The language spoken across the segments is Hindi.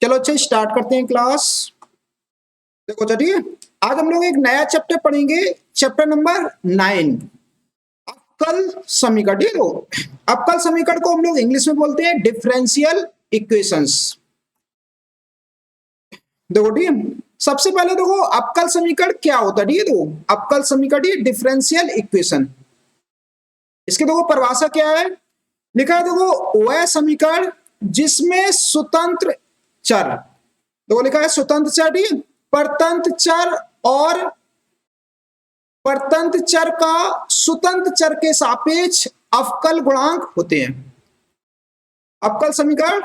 चलो अच्छा स्टार्ट करते हैं क्लास। देखो चलिए आज हम लोग एक नया चैप्टर पढ़ेंगे, चैप्टर नंबर 9 अवकल समीकरण। ठीक है, अवकल समीकरण को हम लोग इंग्लिश में बोलते हैं डिफरेंशियल इक्वेशंस। देखो ठीक है, सबसे पहले देखो अवकल समीकरण क्या होता है। ठीक है, देखो अवकल समीकरण डिफरेंशियल इक्वेशन, इसकी देखो परिभाषा क्या है, लिखा है देखो वह समीकरण जिसमें स्वतंत्र चर, देखो लिखा है स्वतंत्र चर, परतंत्र चर और परतंत्र चर का स्वतंत्र चर के सापेक्ष अवकल गुणांक होते हैं, अवकल समीकरण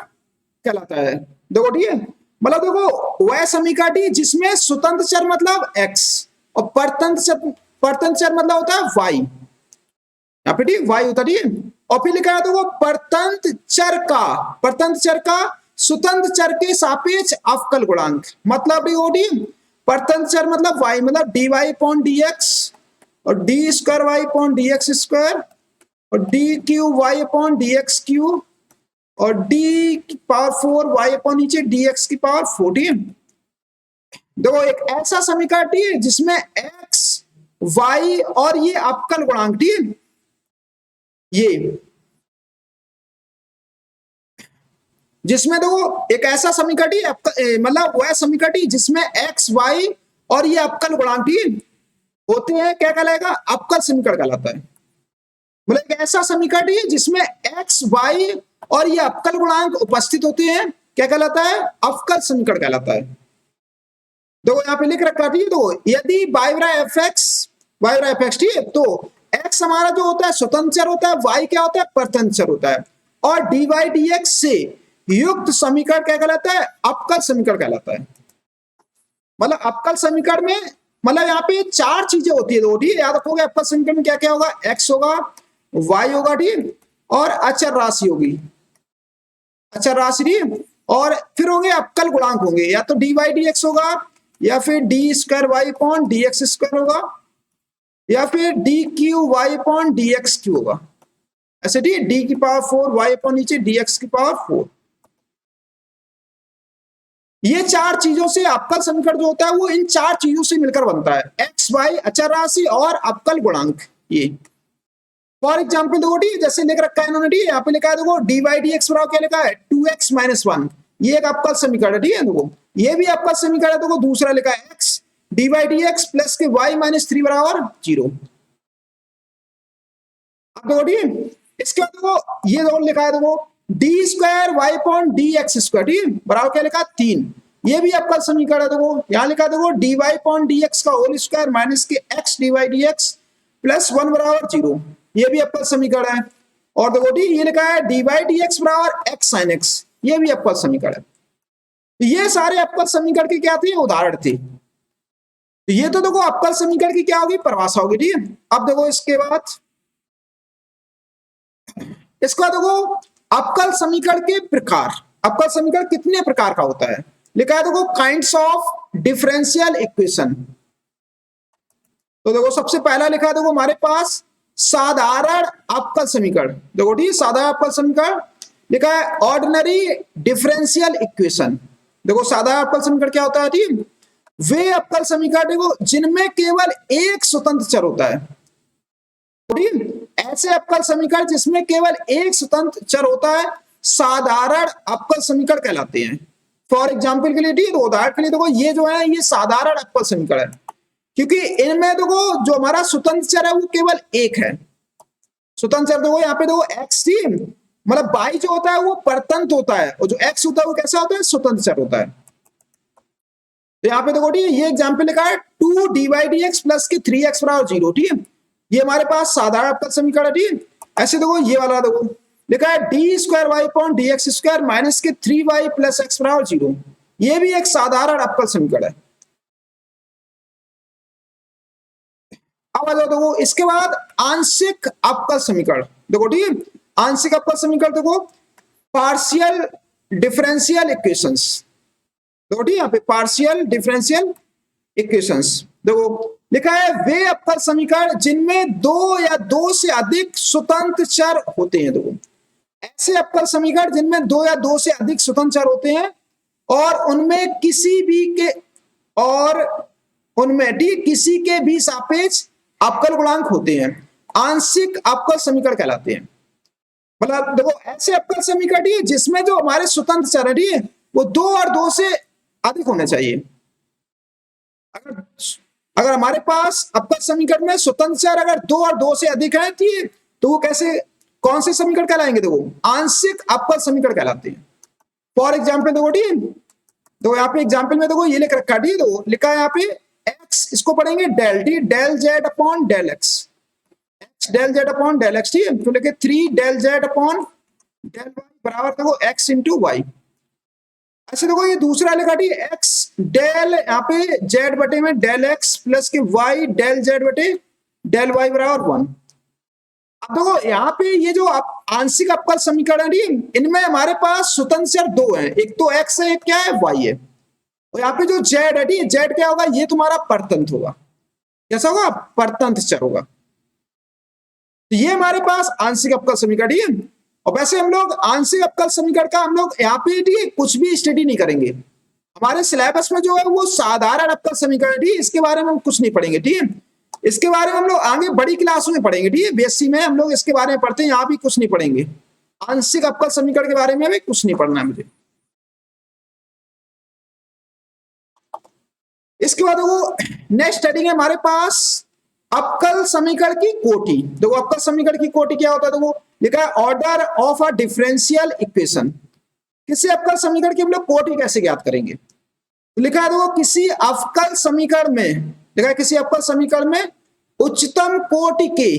कहलाता है। देखो ठीक है, मतलब देखो वह समीकरण जिसमें स्वतंत्र चर मतलब x और परतंत्र चर मतलब होता है y, यहाँ पे ठीक y होता है। और फिर लिखा है देखो परतंत्र चर का स्वतंत्र चर के सापेक्ष अवकल गुणांक, मतलब परतंत्र चर मतलब y मतलब dy अपॉन dx और d square y upon dx square और d cube y upon dx cube और d की पावर 4 y अपॉन नीचे dx की पावर 4। देखो एक ऐसा समीकरण जिसमें x y और ये अवकल गुणांक ये जिसमें देखो एक ऐसा समीकरण मतलब वह समीकरण जिसमें x y और ये अवकल गुणांक होते हैं, क्या कहलाएगा, अवकल समीकरण कहलाता है। मतलब एक ऐसा समीकरण जिसमें x y और ये अवकल गुणांक उपस्थित होते हैं, क्या कहलाता है, अवकल समीकरण कहलाता है। देखो यहाँ पे लिख रखा है तो यदि y बराबर fx ठीक है, तो x हमारा जो होता है स्वतंत्र चर होता है, y क्या होता है, परतंत्र चर होता है, और dy dx से युक्त समीकरण क्या कहलाता है, अवकल समीकरण कहलाता है। मतलब अवकल समीकरण में मतलब यहाँ पे चार चीजें होती है, दो ठीक याद रखोगे। अवकल समीकरण में क्या क्या होगा, x होगा, y होगा ठीक, और अचर राशि होगी, अचर राशि ठीक, और फिर होंगे अवकल गुणांक होंगे, या तो dy dx होगा या फिर d square y upon dx square होगा या फिर d Q y upon dx Q होगा, ऐसे ठीक, d की पावर 4 y अपॉन नीचे dx की पावर 4। ये चार चीजों से अवकल समीकरण जो होता है वो इन चार चीजों से मिलकर बनता है, x y अचर राशि और अवकल गुणांक। ये फॉर एग्जाम्पल देखो ठीक, जैसे लिख रखा है इन्होंने ठीक, यहाँ पे लिखा है देखो dy dx बराबर क्या लिखा है 2x माइनस 1, ये एक अवकल समीकरण है ठीक है। देखो ये भी अवकल समीकरण है, देखो दूसरा लिखा है x dy dx plus K y minus 3 बराबर 0। अब देखो ठीक, इसके बाद देखो ये दो लिखा है देखो D square Y upon D X square ठीक बराबर क्या लिखा 3, ये भी अवकल समीकरण है। देखो यहाँ लिखा देखो D Y upon D X का whole square minus K X D Y D X plus 1 बराबर 0, ये भी अवकल समीकरण है। और देखो डी ये लिखा है डी वाई डी एक्स बराबर एक्स साइन एक्स, ये भी अवकल समीकरण है। ये सारे अवकल समीकरण के क्या थे, उदाहरण थे। ये तो देखो अवकल समीकरण की क्या होगी, परिभाषा होगी ठीक है। अब देखो इसके बाद देखो अवकल समीकरण के प्रकार, अवकल समीकरण कितने प्रकार का होता है, लिखा है देखो काइंड्स ऑफ डिफरेंशियल इक्वेशन। तो देखो सबसे पहला लिखा है देखो हमारे पास साधारण अवकल समीकरण, देखो ठीक साधारण अवकल समीकरण लिखा है ऑर्डिनरी डिफरेंशियल इक्वेशन। देखो साधारण अवकल समीकरण क्या होता है ठीक, वे अवकल समीकरण देखो जिनमें केवल एक स्वतंत्र चर होता है, ऐसे अवकल समीकरण जिसमें केवल एक स्वतंत्र चर होता है साधारण अवकल समीकरण कहलाते हैं। फॉर एग्जांपल के लिए ठीक, उदाहरण के लिए देखो ये जो है ये साधारण अवकल समीकरण है, क्योंकि इनमें देखो जो हमारा स्वतंत्र चर है वो केवल एक है। स्वतंत्र चर देखो यहाँ पे देखो x थी, मतलब y जो होता है वो परतंत्र होता है और जो x होता है वो कैसा होता है, स्वतंत्र चर होता है। तो यहाँ पे देखो ठीक ये एग्जाम्पल लिखा है 2 dy dx प्लस के 3x बराबर 0 ठीक है, ये हमारे पास साधारण अवकल समीकरण है ठीक। ऐसे देखो ये वाला देखो लिखा है D square Y upon D X square minus K 3y plus x बराबर 0, ये भी एक साधारण अवकल समीकरण है। अब आ जाओ देखो इसके बाद आंशिक अवकल समीकरण, देखो ठीक आंशिक अवकल समीकरण देखो पार्शियल डिफरेंशियल इक्वेशंस, देखो ठीक यहाँ पे पार्शियल डिफरेंशियल इक्वेशंस। देखो लिखा है वे अवकल समीकरण जिनमें दो या दो से अधिक स्वतंत्र चर होते हैं। देखो ऐसे अवकल समीकरण जिनमें दो या दो से अधिक स्वतंत्र चर होते हैं और उनमें किसी भी के और उनमें ठीक किसी के भी सापेक्ष अवकल गुणांक होते हैं, आंशिक अवकल समीकरण कहलाते हैं। मतलब देखो ऐसे अवकल समीकरण है जिसमें जो हमारे स्वतंत्र चर है वो 2 और 2 से अधिक होने चाहिए। अगर अगर हमारे पास अवकल समीकरण में स्वतंत्र चर अगर 2 और 2 से अधिक है तो वो कैसे कौन से समीकरण कहलाएंगे? देखो आंशिक अवकल समीकरण कहलाते हैं। फॉर एग्जाम्पल देखो ठीक है, तो यहाँ पे एग्जाम्पल में देखो ये लिख रखा है, तो लिखा है यहाँ पे x, इसको पढ़ेंगे del T del Z upon del X, X del Z upon del X, ठीक है, तो लिखे 3 del Z upon del Y बराबर देखो x इंटू वाई। अच्छा देखो ये दूसरा लिखा ठीक है x डेल यहाँ पे z बटे में del x plus K y del z बटे डेल y बराबर 1। अब देखो यहाँ पे ये जो आंशिक अवकल समीकरण है इनमें हमारे पास स्वतंत्र चर 2 हैं, एक तो x है, एक क्या है y है, और यहाँ पे जो z है ठीक z क्या होगा? ये तुम्हारा परतंत्र होगा। कैसा होगा? परतंत्र चर होगा। तो ये हमारे पास आंशिक अवकल समीकरण ठीक है। और वैसे हम लोग आंशिक अवकल समीकरण का हम लोग यहाँ पे ठीक है कुछ भी स्टडी नहीं करेंगे। हमारे सिलेबस में जो है वो साधारण अवकल समीकरण ठीक है, इसके बारे में हम कुछ नहीं पढ़ेंगे ठीक है। इसके बारे में हम लोग आगे बड़ी क्लासों में पढ़ेंगे ठीक है, बीएससी में हम लोग इसके बारे में पढ़ते हैं, यहाँ भी कुछ नहीं पढ़ेंगे। आंशिक अवकल समीकरण के बारे में भी कुछ नहीं पढ़ना है मुझे। इसके बाद वो नेक्स्ट स्टडी है हमारे पास अवकल समीकरण की कोटि। देखो अवकल समीकरण की कोटि क्या होता है? देखो लिखा है order of a differential equation. किसी अवकल समीकरण की हम लोग कोटि कैसे ज्ञात करेंगे? तो लिखा है देखो किसी अवकल समीकरण में, लिखा है किसी अवकल समीकरण में उच्चतम कोटि के,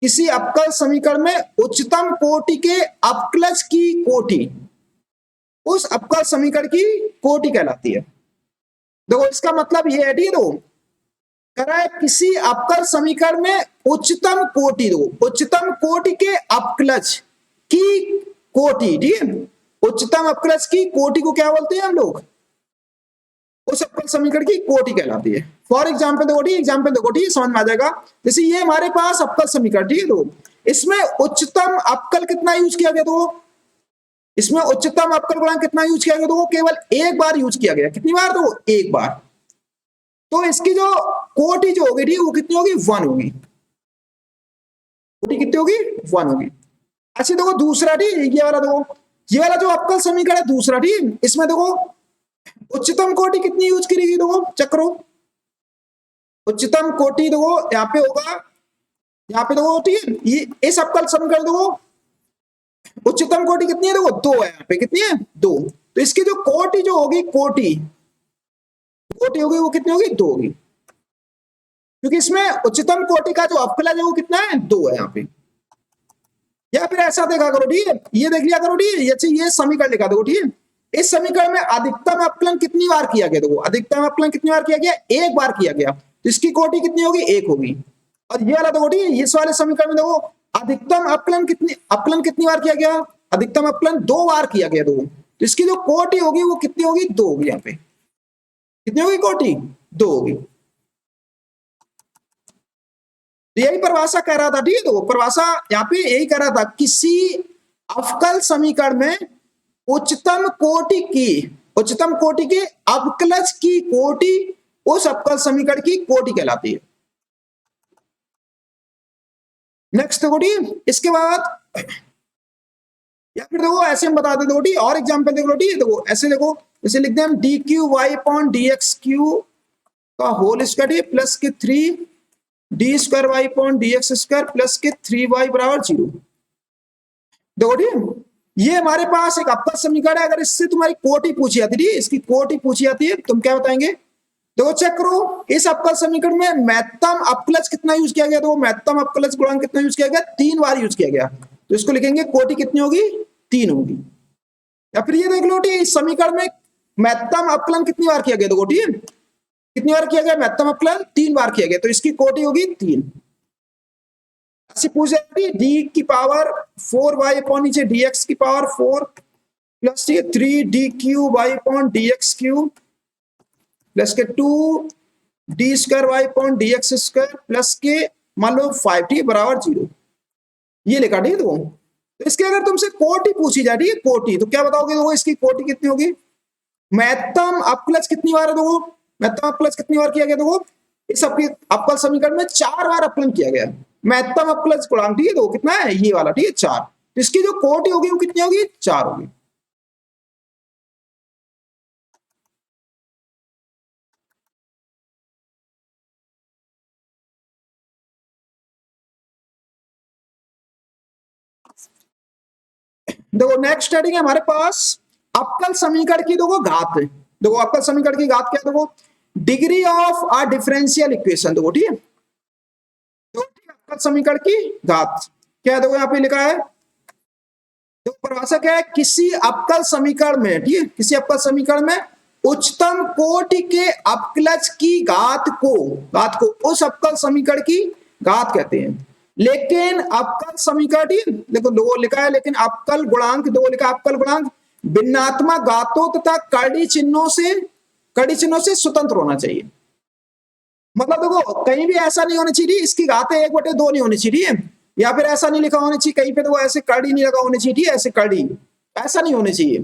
किसी अवकल समीकरण में उच्चतम कोटि के अवकलज की कोटि उस अवकल समीकरण की कोटि कहलाती है। देखो इसका मतलब ये है ठीक है, करा किसी अवकल समीकरण में उच्चतम कोटि, दो उच्चतम कोटि के अवकलज की कोटि ठीक है, उच्चतम अवकलज की कोटि को क्या बोलते हैं हम लोग? उस अवकल समीकरण की कोटि कहलाती है। फॉर एग्जाम्पल देखो ठीक, एग्जाम्पल देखो ठीक, समझ में आ जाएगा। जैसे ये हमारे पास अवकल समीकरण ठीक है, तो इसमें उच्चतम अवकल कितना यूज किया गया? तो इसमें उच्चतम अवकल गुणांक कितना यूज किया गया? तो वो केवल एक बार यूज किया गया। कितनी बार? तो एक बार। तो इसकी जो कोटि जो होगी ठीक वो कितनी होगी? 1 होगी। कोटि कितनी होगी? 1 होगी। अच्छा देखो दूसरा ठीक, ये वाला देखो, ये वाला जो अवकल समीकरण है दूसरा ठीक, इसमें देखो उच्चतम कोटि कितनी यूज करेगी? देखो चक्रो उच्चतम कोटि देखो यहाँ पे होगा, यहाँ पे देखो ठीक है, ये इस अवकल समीकरण देखो उच्चतम कोटि कितनी है? देखो 2 है, यहाँ पे कितनी है? 2। तो इसकी जो कोटि जो होगी, कोटि होगी वो कितनी होगी? 2 होगी, क्योंकि इसमें उच्चतम कोटि का जो अवकलज है वो कितना है? 2 है यहाँ पे। या फिर ऐसा देखा करो ठीक है, ये देख लिया करो ठीक है, ये समीकरण लिखा दो ठीक है। इस समीकरण में अधिकतम अवकलन कितनी बार किया गया? देखो अधिकतम अवकलन कितनी बार किया गया? एक बार किया गया, तो इसकी कोटि कितनी होगी? 1 होगी। और ये वाला देखो ठीक है, इस वाले समीकरण में देखो अधिकतम अवकलन कितनी बार किया गया? अधिकतम अवकलन 2 बार किया गया, तो इसकी जो कोटि होगी वो कितनी होगी? 2 होगी। यहाँ पे कितनी होगी कोटि? 2 होगी। तो यही परिभाषा कह रहा था ठीक है, तो परिभाषा यहाँ पे यही कह रहा था, किसी अवकल समीकरण में उच्चतम कोटि के अवकलज की कोटि उस अवकल समीकरण की कोटि कहलाती है। नेक्स्ट देखो ठीक, इसके बाद या फिर देखो ऐसे हम बता देते ठीक, और एग्जाम्पल देख लो ठीक, देखो ऐसे देखो, जैसे लिखते हैं हम D Q Y upon D X cube का whole square plus K 3 D square Y upon D X square plus K 3y बराबर 0। देखो ठीक, ये हमारे पास एक अवकल समीकरण है। अगर इससे तुम्हारी कोटि पूछी जाती है, इसकी कोटि पूछी जाती है, तुम क्या बताएंगे? देखो चेक करो, इस अवकल समीकरण में महत्तम अवकलज कितना यूज किया गया? तो महत्तम अवकलज गुणांक कितना यूज किया गया? 3 बार यूज किया गया, तो इसको लिखेंगे कोटि कितनी होगी? 3 होगी। या फिर ये देख लो ठीक, इस समीकरण में महत्तम अवकलन कितनी बार किया गया? देखो ठीक, कितनी बार किया गया? महत्तम अवकलन 3 बार किया गया, तो इसकी कोटि होगी 3। ऐसे पूछ जाती डी की पावर 4y अपॉन नीचे dx की power 4 plus 3 D Q Y upon dx cube plus K 2 D square Y upon dx square plus K मान लो 5t बराबर 0। ये लिखा ठीक है। तो इसके अगर तुमसे कोटि पूछी जाती है, कोटि, तो क्या बताओगे? देखो इसकी कोटि कितनी होगी? महत्तम अपकलज कितनी बार है देखो, महत्तम अपकलज कितनी बार किया गया देखो, इस अपकल समीकरण में 4 बार अपकलन किया गया। महत्तम अपकलज गुणांक ठीक है, देखो कितना है ये वाला, ठीक है 4। तो इसकी जो कोटि होगी वो कितनी होगी, 4 होगी। देखो नेक्स्ट स्टडी है हमारे पास अपकल समीकरण की देखो घात। देखो अपकल समीकरण की घात क्या है, देखो degree of a differential equation. देखो ठीक है, तो अपकल समीकरण की घात क्या है, देखो यहाँ पे लिखा है, तो परिभाषा क्या है, किसी अपकल समीकरण में, ठीक है, किसी अपकल समीकरण में उच्चतम कोटि के अपकलज की घात को उस अपकल समीकरण की घात कहते हैं। लेकिन अपकल समीकरण देखो दो लिखा है, लेकिन अपकल गुणांक दो लिखा है, अपकल गुणांक भिन्नात्मक घातों तथा कड़ी चिन्हों से स्वतंत्र होना चाहिए। मतलब देखो कहीं भी ऐसा नहीं होना चाहिए इसकी घातें 1/2 नहीं होनी चाहिए, या फिर ऐसा नहीं लिखा होना चाहिए कहीं पे, तो ऐसे कड़ी नहीं लगा होनी चाहिए, ऐसे कड़ी ऐसा नहीं होनी चाहिए।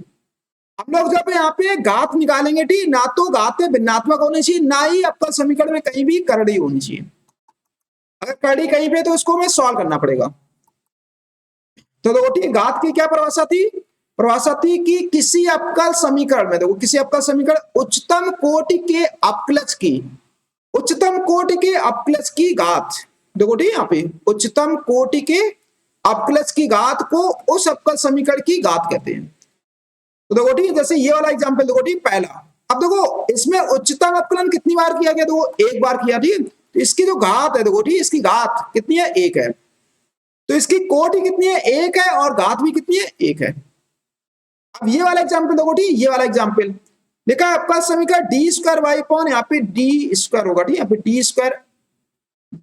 हम लोग जब यहाँ पे घात निकालेंगे ठीक, ना तो घातें भिन्नात्मक होनी चाहिए, ना ही अपकल समीकरण में कहीं भी करड़ी होनी चाहिए। अगर कड़ी कहीं पे तो उसको हमें सॉल्व करना पड़ेगा। तो देखो ठीक, घात की क्या परिभाषा थी, परिभाषा थी कि किसी अपकल समीकरण में, देखो किसी अपकल समीकरण उच्चतम कोटि के अपकलज की, उच्चतम कोटि के अपकलज की घात, देखो ठीक यहाँ पे उच्चतम कोटि के अपकलज की घात को उस अपकल समीकरण की घात कहते हैं। तो देखो ठीक, जैसे ये वाला एग्जांपल देखो ठीक पहला, अब देखो इसमें उच्चतम अपकलन कितनी बार किया गया, देखो 1 बार किया ठीक, तो इसकी जो घात है देखो ठीक, इसकी घात कितनी है, 1 है। तो इसकी कोटि कितनी है, 1 है, और घात भी कितनी है, 1 है। अब ये वाला एग्जाम्पल देखो ठीक, ये वाला एग्जाम्पल लिखा है आपका समीकरण डी स्क्वायर वाई अपॉन, यहाँ पे डी स्क्वायर होगा ठीक, यहाँ पे D square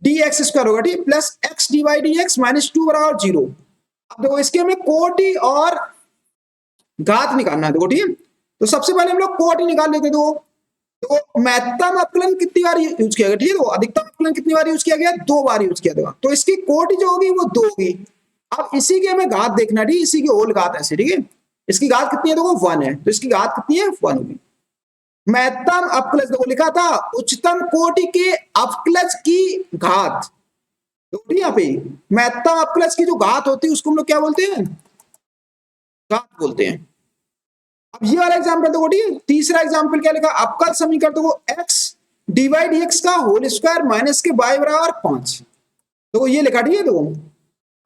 D X square होगा ठीक, plus X D Y D X minus 2 बराबर 0। अब देखो इसके हमें कोटि और घात निकालना है, देखो ठीक है। तो सबसे पहले हम लोग कोटि निकाल लेते, तो महत्तम अपकलन कितनी बार यूज किया गया, ठीक है, तो अधिकतम अपकलन कितनी बार यूज किया गया, 2 बार यूज किया गया। तो इसकी कोटि जो होगी वो 2 होगी। अब इसी की हमें घात देखना है, ठीक, इसी की होल घात ऐसे, ठीक है, इसकी घात कितनी है, देखो 1 है, तो इसकी घात कितनी है, 1 होगी। महत्तम अपकलज देखो लिखा था उच्चतम कोटि के अपकलज की घात, तो यहाँ पे महत्तम अपकलज की जो घात होती है उसको हम लोग क्या बोलते हैं, घात बोलते हैं। अब ये वाला एग्जांपल देखो ठीक, तीसरा एग्जांपल क्या लिखा, अपकल समीकरण देखो x डिवाइड x का होल स्क्वायर माइनस के y बराबर 5, तो ये लिखा ठीक है। देखो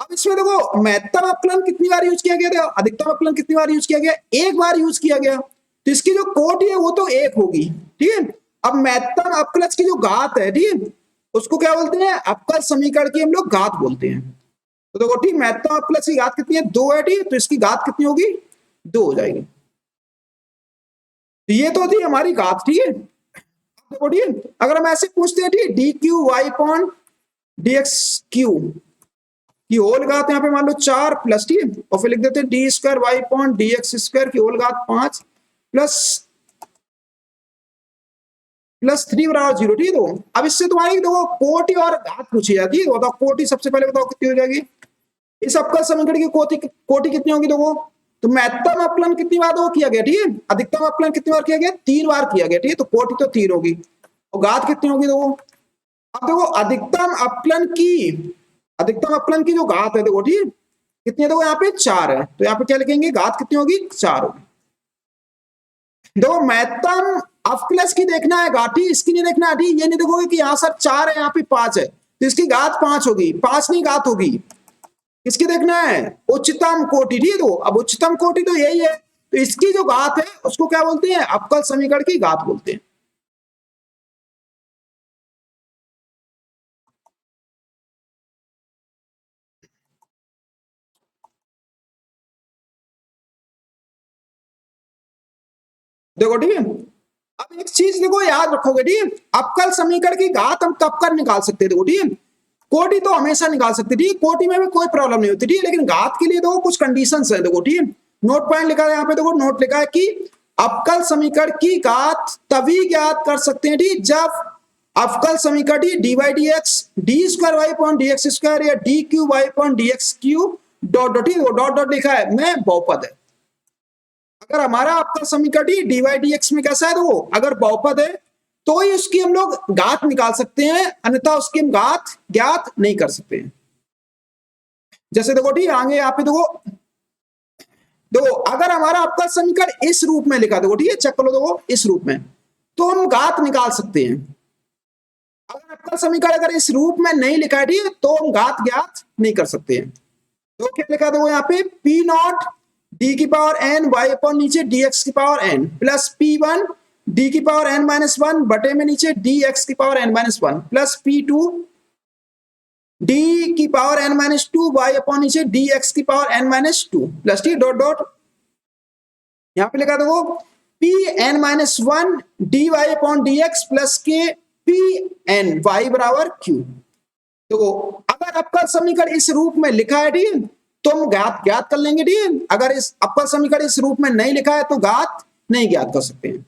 अब इसमें देखो महत्तम अपकलन कितनी बार यूज किया गया था, अधिकतम अपकलन कितनी बार यूज किया गया, 1 बार यूज किया गया, तो इसकी जो कोटि है वो तो 1 होगी, ठीक है। अब महत्तम अपकलज की जो घात है ठीक, उसको क्या बोलते हैं, अपकल समीकरण की हम लोग घात बोलते हैं। तो देखो ठीक, महत्तम अपकलज की घात कितनी है, 2 है ठीक, तो इसकी घात कितनी होगी, 2 हो जाएगी। ये तो थी हमारी घात, ठीक है। देखो ठीक, अगर हम ऐसे पूछते हैं ठीक, D Q Y upon D X cube की होल घात यहाँ पे मान लो 4 प्लस, ठीक है, और फिर लिख देते हैं D square Y upon D X square की होल घात 5 प्लस 3 बराबर 0, ठीक है। तो अब इससे तुम्हारी देखो कोटि और घात पूछी जाती है, बताओ कोटि सबसे पहले बताओ कितनी हो जाएगी, इस अपकल समीकरण की कोटि कितनी होगी, देखो तो महत्तम अपकलन कितनी बार वो किया गया, ठीक है, अधिकतम अपकलन कितनी बार किया गया, 3 बार किया गया, ठीक है, तो कोटि तो 3 होगी, और घात कितनी होगी, देखो अब देखो अधिकतम अपकलन की जो घात है देखो ठीक, कितनी है, देखो यहाँ पे 4 है, तो यहाँ पे क्या लिखेंगे, घात कितनी होगी, 4 होगी। देखो महत्तम अपकलज की देखना है घाटी, इसकी नहीं देखना है, ठीक, ये नहीं देखोगे कि यहाँ सर 4 है यहाँ पे 5 है, तो इसकी घात 5 होगी, 5 नहीं घात होगी। किसकी देखना है, उच्चतम कोटि, ठीक है। तो अब उच्चतम कोटि तो यही है, तो इसकी जो घात है उसको क्या बोलते हैं, अपकल समीकरण की घात बोलते हैं। देखो ठीक है, अब एक चीज देखो याद रखोगे, ठीक है, अपकल समीकरण की घात हम कब कर निकाल सकते हैं, देखो ठीक है, कोटि तो हमेशा निकाल सकते, ठीक है, कोटि में भी कोई प्रॉब्लम नहीं होती, ठीक है, लेकिन घात के लिए देखो कुछ कंडीशंस है, देखो ठीक है, नोट पॉइंट लिखा है यहाँ पे, देखो नोट लिखा है कि अपकल समीकरण की घात तभी ज्ञात कर सकते हैं ठीक, जब अपकल समीकरण D Y D X D square Y upon D X square या D Q Y upon D X Q dot dot, dot dot लिखा है मैं बहुपद है। अगर हमारा आपका समीकरण ही dy dx में कैसा है, तो अगर बहुपद है तो ही उसकी हम लोग घात निकाल सकते हैं, अन्यथा उसकी हम घात ज्ञात नहीं कर सकते हैं। जैसे देखो ठीक आगे यहाँ पे देखो अगर हमारा आपका समीकरण इस रूप में लिखा, देखो ठीक है, चेक करो, देखो इस रूप में, तो हम घात निकाल सकते हैं। अगर आपका समीकरण अगर इस रूप में नहीं लिखा है ठीक है, तो हम घात ज्ञात नहीं कर सकते हैं। तो क्या लिखा, देखो यहाँ पे पी नॉट डी की पावर एन वाई अपॉन नीचे डी एक्स की power N plus P one D की पावर एन माइनस वन बटे में नीचे डी एक्स की power N minus one plus P two D की power N minus two Y upon नीचे डी एक्स की power N minus two plus T dot dot, यहां पे लिखा देखो P N minus one D Y upon D X plus के पी एन वाई बराबर क्यू। देखो अगर आपका समीकरण इस रूप में लिखा है ठीक, तो हम ज्ञात कर लेंगे ठीक। अगर इस आपका समीकरण इस रूप में नहीं लिखा है तो ज्ञात नहीं ज्ञात कर सकते हैं।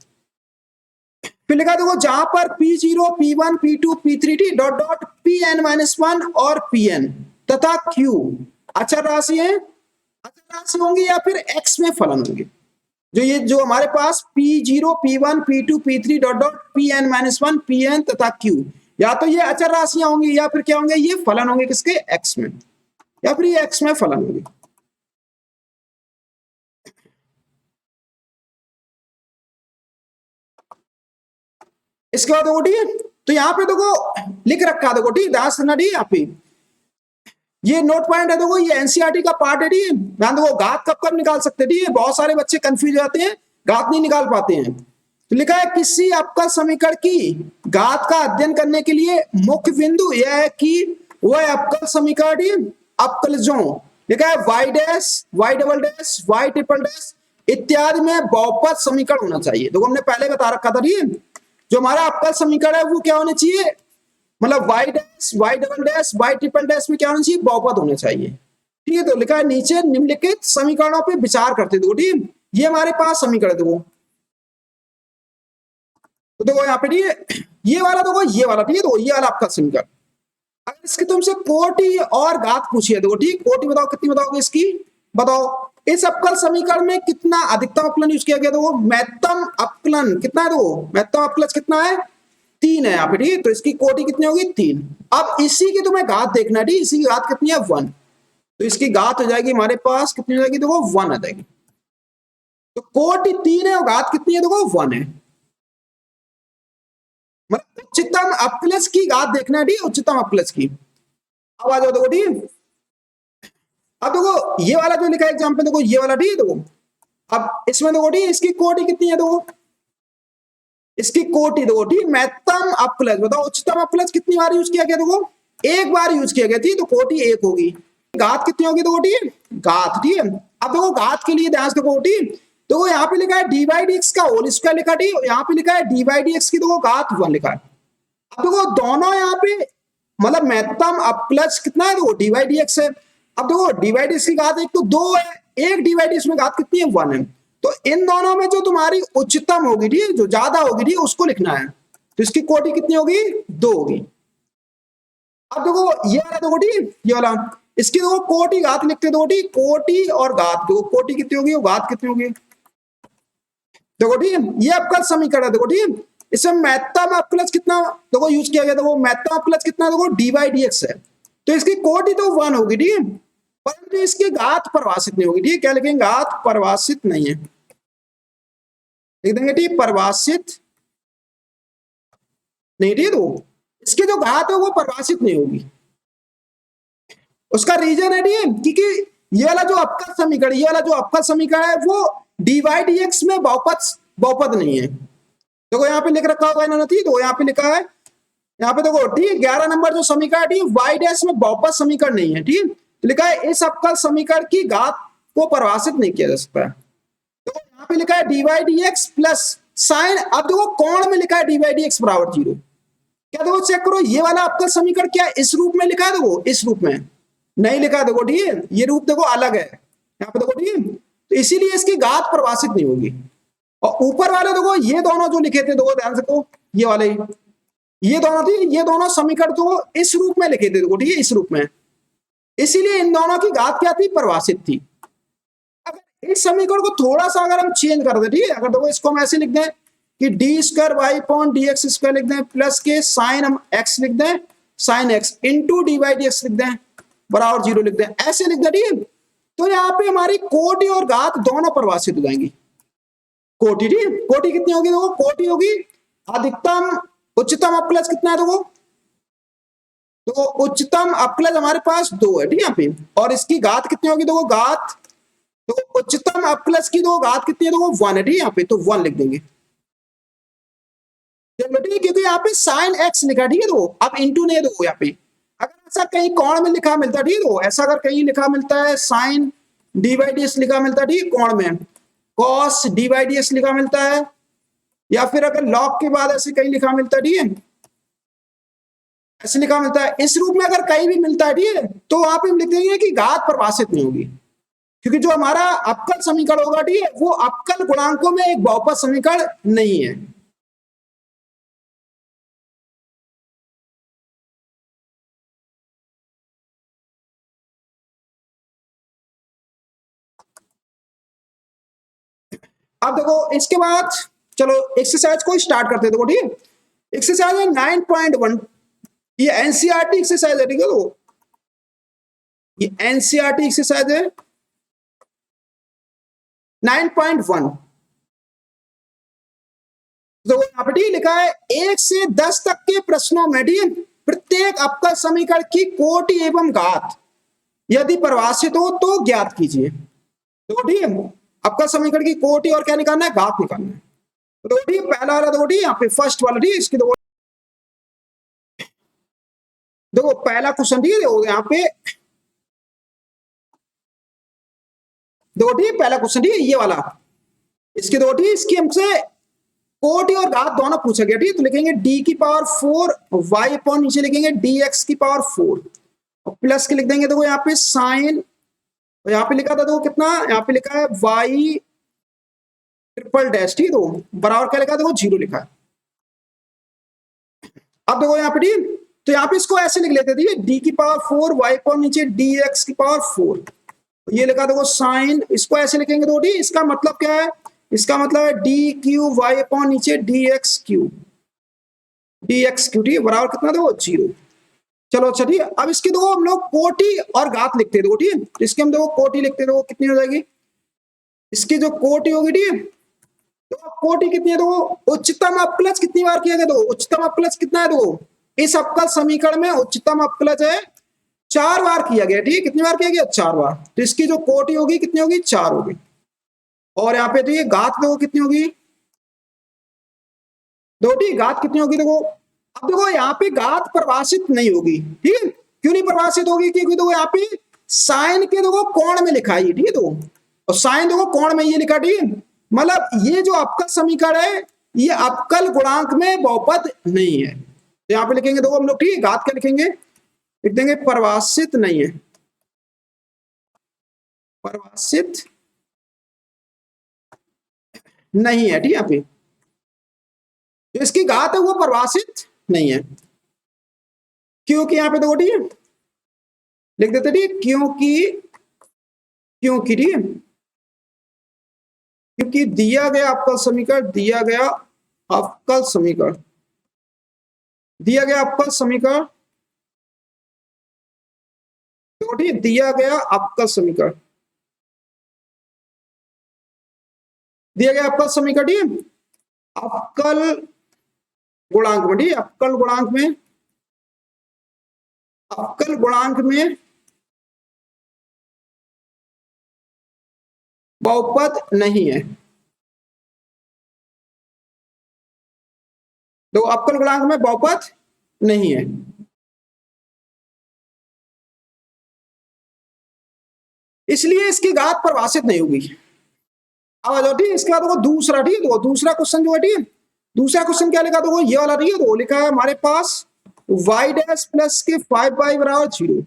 फिर लिखा देखो जहां पर P0, P1, P2, P3 T dot dot Pn minus one और Pn तथा Q अचर राशि है, अचर राशि होंगी या फिर x में फलन होंगे। जो हमारे पास P0, P1, P2, P3 dot dot Pn minus one, Pn तथा Q, या तो ये अचर राशियां होंगी या फिर क्या होंगे, ये फलन होंगे किसके, x में, या फिर ये x में फलन होंगे। इसके बाद देखो ठीक, तो यहाँ पे देखो लिख रखा देखो ठीक, ध्यान से ठीक, यहाँ पे ये नोट पॉइंट है, देखो ये एनसीईआरटी का पार्ट है ठीक। ध्यान देखो घात कब कब निकाल सकते ठीक है, बहुत सारे बच्चे कंफ्यूज जाते हैं, घात नहीं निकाल पाते हैं। तो लिखा है किसी आपका समीकरण की घात का अध्ययन करने के लिए मुख्य बिंदु यह है कि वह अवकल समीकरण अवकलजों, लिखा है Y dash, Y double dash, Y triple dash इत्यादि में बहुपद समीकरण होना चाहिए। देखो हमने पहले बता रखा था ठीक, जो हमारा अवकल समीकरण है वो क्या होना चाहिए, मतलब Y dash, Y double dash, Y triple dash में क्या होना चाहिए, बहुपद होना चाहिए ठीक है। तो लिखा है नीचे निम्नलिखित समीकरणों पे विचार करते देखो ठीक, ये हमारे पास समीकरण देखो, तो देखो यहाँ पे ठीक, ये वाला देखो, ये वाला ठीक है, देखो ये वाला आपका समीकरण। अगर इसकी तुमसे कोटि और घात पूछिए देखो ठीक, कोटि बताओ कितनी बताओगे इसकी, बताओ इस अवकल समीकरण में कितना अधिकतम अवकलन यूज किया गया, देखो महत्तम अवकलन कितना है, देखो महत्तम अवकलन कितना है, 3 है यहाँ पे ठीक, तो इसकी कोटि कितनी होगी, 3। अब इसी की तुम्हें घात देखना है ठीक, इसी की घात कितनी है, 1, तो इसकी घात हो जाएगी हमारे पास कितनी हो जाएगी, देखो 1 आ जाएगी। तो कोटि 3 है और घात कितनी है, देखो 1 है। मतलब उच्चतम अपक्लज की घात देखना है ठीक, उच्चतम अपक्लज की। अब आ जाओ देखो ठीक, अब देखो ये वाला जो लिखा है एग्जाम पे, देखो ये वाला ठीक, देखो अब इसमें देखो ठीक, इसकी कोटि कितनी है, देखो इसकी कोटि देखो ठीक, महत्तम अपक्लज बताओ, उच्चतम अपक्लज कितनी बार यूज किया गया, देखो एक बार यूज किया गया थी, तो कोटि 1 होगी। घात कितनी होगी, देखो ठीक, घात ठीक है। अब देखो घात के लिए ध्यान से देखो ठीक, तो यहाँ पे लिखा है डी बाई डी एक्स का होल स्क्वायर लिखा ठीक, यहाँ पे लिखा है डी बाई डी एक्स की देखो घात 1 लिखा है। अब देखो दोनों यहाँ पे मतलब महत्तम अपक्लज कितना है, देखो डी बाई डी एक्स है। अब देखो डी बाई डी एक्स की घात एक तो 2 है, एक डी बाई डी एक्स में घात कितनी है, 1 है। तो इन दोनों में जो तुम्हारी उच्चतम होगी ठीक, जो ज्यादा होगी ठीक, उसको लिखना है। तो इसकी कोटि कितनी होगी, 2 होगी। अब देखो ये वाला देखो ठीक, ये वाला इसकी देखो कोटि घात लिखते देखो ठीक, कोटि और घात देखो, कोटि कितनी होगी और घात कितनी होगी, देखो ठीक, ये अवकल समीकरण है देखो ठीक। इसमें महत्तम अपक्लज कितना देखो यूज किया गया, देखो महत्तम अपक्लज कितना देखो डी बाई डी एक्स है, तो इसकी कोटि तो 1 होगी ठीक, परंतु इसकी घात परिभाषित नहीं होगी ठीक। क्या लिखेंगे, घात परिभाषित नहीं है, लिख देंगे ठीक, परिभाषित नहीं ठीक, तो इसकी जो घात है वो परिभाषित नहीं होगी। उसका रीजन है ठीक, क्योंकि ये वाला जो अवकल समीकरण, ये वाला जो अवकल समीकरण है वो डी बाई डी एक्स में बहुपद नहीं है। देखो यहाँ पे लिख रखा होगा इन्होंने ठीक, तो यहाँ पे लिखा है, यहाँ पे देखो ठीक 11 नंबर जो समीकरण ठीक, वाई डैश में बहुपद समीकरण नहीं है ठीक, लिखा है इस अवकल समीकरण की घात को परिभाषित नहीं किया जा सकता। तो यहाँ पे लिखा है D by D X plus sign, अब देखो कोण में लिखा है डी बाई डी एक्स बराबर 0। क्या देखो चेक करो, ये वाला अवकल समीकरण क्या इस रूप में लिखा है, देखो इस रूप में नहीं लिखा है देखो ठीक, ये रूप देखो अलग है यहाँ पे देखो ठीक, तो इसीलिए इसकी घात परिभाषित नहीं होगी। और ऊपर वाले देखो ये दोनों जो लिखे थे देखो ध्यान से, देखो ये वाले ये दोनों थी, ये दोनों समीकरण तो इस रूप में लिखे थे देखो ठीक है, इस रूप में, इसीलिए इन दोनों की घात क्या थी, परिभाषित थी। अगर इस समीकरण को थोड़ा सा अगर हम चेंज कर दें, ठीक है, अगर देखो इसको हम ऐसे लिख दें कि D square Y upon D X square लिख दें प्लस के साइन हम एक्स लिख दें, sine X into D Y D X लिख दें बराबर 0 लिख दें, ऐसे लिख दें, ठीक है। तो यहाँ पे हमारी कोटि और घात दोनों परिभाषित हो जाएंगी। कोटि, ठीक है, कोटि कितनी होगी, देखो कोटि होगी अधिकतम उच्चतम अपकलज कितना है, देखो तो उच्चतम अपकलज हमारे पास 2 है, ठीक है यहाँ पे, और इसकी घात कितनी होगी, देखो घात, तो उच्चतम अपकलज की दो घात कितनी है, देखो 1 है, ठीक है यहाँ पे, तो 1 लिख देंगे, क्योंकि यहाँ पे साइन एक्स लिखा, ठीक है, तो अब इंटू नहीं दो यहाँ पे, अगर ऐसा कहीं कोण में लिखा मिलता है, ठीक है, तो ऐसा अगर कहीं लिखा मिलता है sine D by D S लिखा मिलता है, ठीक है, कोण में cos D by D S लिखा मिलता है, या फिर अगर लॉग के बाद ऐसे कहीं लिखा मिलता है, ठीक है, ऐसे लिखा मिलता है, इस रूप में अगर कहीं भी मिलता है, ठीक है, तो वहां पे हम लिख देंगे कि घात परिभाषित नहीं होगी, क्योंकि जो हमारा अवकल समीकरण होगा, ठीक है, वो अवकल गुणांकों में एक बहुपद समीकरण नहीं है। अब देखो इसके बाद चलो एक्सरसाइज को स्टार्ट करते हैं, देखो ठीक है, एक्सरसाइज है 9.1, ये एनसीईआरटी एक्सरसाइज है, ठीक है, तो ये एनसीईआरटी एक्सरसाइज है 9.1। तो यहाँ पे ठीक लिखा है 1 से 10 तक के प्रश्नों में ठीक प्रत्येक अवकल समीकरण की कोटि एवं घात यदि परिभाषित हो तो ज्ञात कीजिए। तो ठीक है, अवकल समीकरण की कोटि और क्या निकालना है, घात निकालना है। तो ठीक पहला वाला देखो ठीक यहाँ पे फर्स्ट वाला, ठीक इसकी देखो पहला क्वेश्चन ठीक है यहाँ पे, दो ठीक पहला क्वेश्चन ठीक है ये वाला, इसके दो ठीक इसकी हमसे कोटि और घात दोनों पूछा गया, ठीक तो लिखेंगे डी की पावर 4 वाई अपॉन नीचे लिखेंगे डी एक्स की पावर 4 और प्लस के लिख देंगे देखो यहाँ पे साइन, यहाँ पे लिखा था देखो कितना, यहाँ पे लिखा है वाई ट्रिपल डैश, ठीक तो बराबर क्या लिखा देखो 0 लिखा है। अब देखो यहाँ पे ठीक, तो यहाँ पे इसको ऐसे लिख लेते थे डी की पावर 4 वाई अपॉन नीचे डी एक्स की पावर 4, ये लिखा देखो साइन, इसको ऐसे लिखेंगे तो डी, इसका मतलब क्या है, इसका मतलब है डी क्यू वाई अपॉन नीचे डी एक्स क्यू ठीक बराबर कितना देखो 0। चलो अच्छा ठीक है, अब इसके देखो हम लोग कोटि और घात लिखते हैं देखो ठीक है, इसके हम देखो कोटि लिखते हैं देखो कितनी हो जाएगी, इसकी जो कोटि होगी ठीक है, तो कोटि कितनी है देखो, उच्चतम अपकलज कितनी बार किया गया, देखो उच्चतम अपकलज कितना है, देखो इस अवकल समीकरण में उच्चतम अपकलज है 4 बार किया गया, ठीक है, कितनी बार किया गया 4 बार, तो इसकी जो कोटि होगी कितनी होगी 4 होगी, और यहाँ पे देखिए घात देखो कितनी होगी, देखो घात कितनी होगी देखो, अब देखो यहाँ पे घात परिभाषित नहीं होगी, ठीक है, क्यों नहीं परिभाषित होगी, क्योंकि देखो यहाँ पे साइन के देखो कोण में लिखा है, ठीक है, तो और साइन देखो कोण में ये लिखा, ठीक है, मतलब ये जो अवकल समीकरण है ये अवकल गुणांक में बहुपद नहीं है, तो यहाँ पे लिखेंगे देखो हम लोग ठीक है, घात क्या लिखेंगे, लिख देंगे परिभाषित नहीं है, परिभाषित नहीं है, ठीक है, यहाँ पे जो इसकी घात है वो परिभाषित नहीं है, क्योंकि यहाँ पे देखो ठीक है लिख देते ठीक, क्योंकि ठीक है, क्योंकि दिया गया अवकल समीकरण दिया गया अवकल समीकरण दिया गया अवकल समीकरण तो ठीक दिया गया अवकल समीकरण दिया गया अवकल समीकरण ठीक अवकल गुणांक में, ठीक अवकल गुणांक में बहुपद नहीं है, तो अवकल गुणांक में बहुपद नहीं है, इसलिए इसकी घात परिभाषित नहीं होगी। अब आ जाओ ठीक, इसके बाद देखो दूसरा ठीक है, दूसरा क्वेश्चन जो है ठीक है, दूसरा क्वेश्चन क्या लिखा देखो ये वाला ठीक है, तो लिखा है हमारे पास y डैश प्लस के 5y बराबर 0,